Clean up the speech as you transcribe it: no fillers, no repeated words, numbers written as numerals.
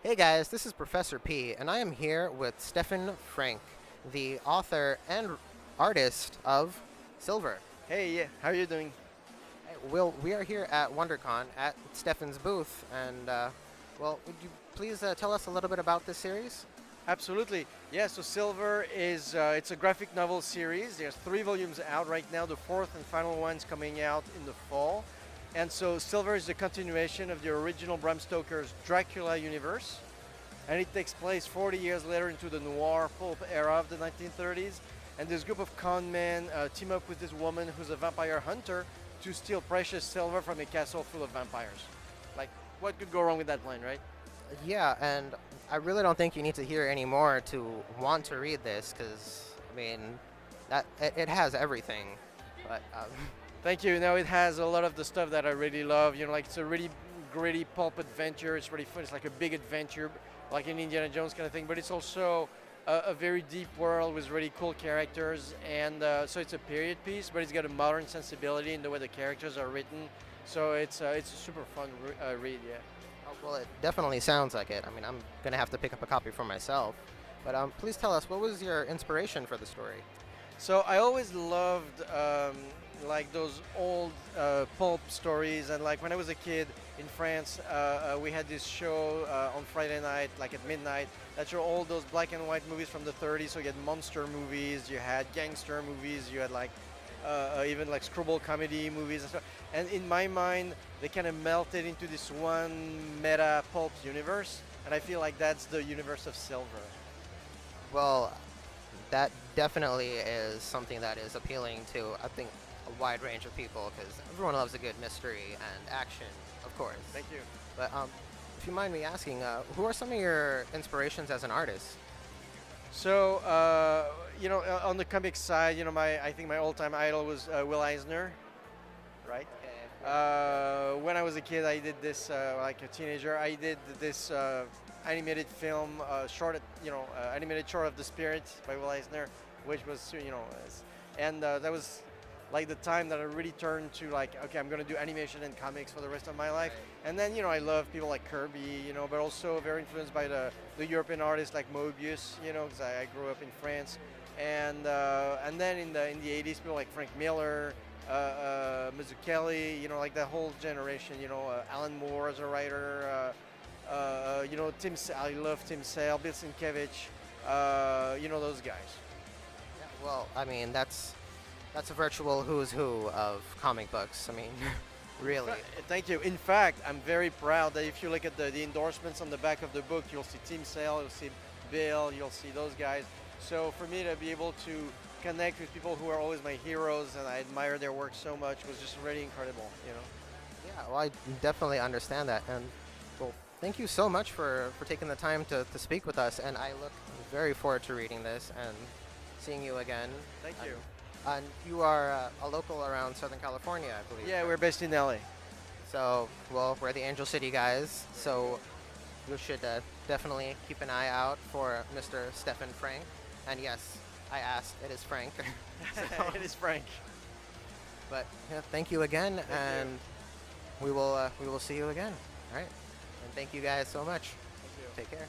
Hey guys, this is Professor P, and I am here with Stephan Franck, the author and artist of Silver. Hey, yeah, how are you doing? We are here at WonderCon at Stephan's booth, and would you please tell us a little bit about this series? Absolutely. Yeah, so Silver is it's a graphic novel series. There's 3 volumes out right now. The fourth and final one's coming out in the fall. And so Silver is the continuation of the original Bram Stoker's Dracula universe. And it takes place 40 years later into the noir pulp era of the 1930s. And this group of con men team up with this woman who's a vampire hunter to steal precious silver from a castle full of vampires. Like, what could go wrong with that line, right? Yeah, and I really don't think you need to hear any more to want to read this, because I mean, it has everything. But Thank you. Now it has a lot of the stuff that I really love. You know, like it's a really gritty pulp adventure. It's really fun. It's like a big adventure, like an Indiana Jones kind of thing. But it's also a very deep world with really cool characters. And so it's a period piece, but it's got a modern sensibility in the way the characters are written. So it's a super fun read. Yeah. well, it definitely sounds like it. I mean, I'm gonna have to pick up a copy for myself. But please tell us, what was your inspiration for the story? So I always loved like those old pulp stories, and like when I was a kid in France, we had this show on Friday night, like at midnight, that showed all those black and white movies from the 30s. So you had monster movies, you had gangster movies, you had like even like screwball comedy movies and stuff. And in my mind, they kind of melted into this one meta pulp universe, and I feel like that's the universe of Silver. Well, that definitely is something that is appealing to, I think, a wide range of people, because everyone loves a good mystery and action, of course. Thank you. But if you mind me asking, who are some of your inspirations as an artist? So, on the comic side, I think my all-time idol was Will Eisner, right? When I was a kid, I did this, like a teenager, I did this animated film, animated short of the Spirit by Will Eisner, which was, and that was like the time that I really turned to like, okay, I'm gonna do animation and comics for the rest of my life. And then, I love people like Kirby, but also very influenced by the European artists like Moebius, because I grew up in France. And then in the 80s, people like Frank Miller, Mazzucchelli, like that whole generation, Alan Moore as a writer, I love Tim Sale, Bill Sienkiewicz, those guys. Yeah, well, I mean, that's a virtual who's who of comic books. I mean, really. Thank you. In fact, I'm very proud that if you look at the endorsements on the back of the book, you'll see Tim Sale, you'll see Bill, you'll see those guys. So for me to be able to connect with people who are always my heroes and I admire their work so much was just really incredible. Yeah, well, I definitely understand that. And, well, thank you so much for taking the time to speak with us. And I look very forward to reading this and seeing you again. Thank you. And you are a local around Southern California, I believe. Yeah, we're based in LA. So, well, we're the Angel City guys. So you should definitely keep an eye out for Mr. Stephan Franck. And yes, I asked, it is Frank. It is Frank. But yeah, thank you again, and we will see you again. All right, and thank you guys so much. Thank you. Take care.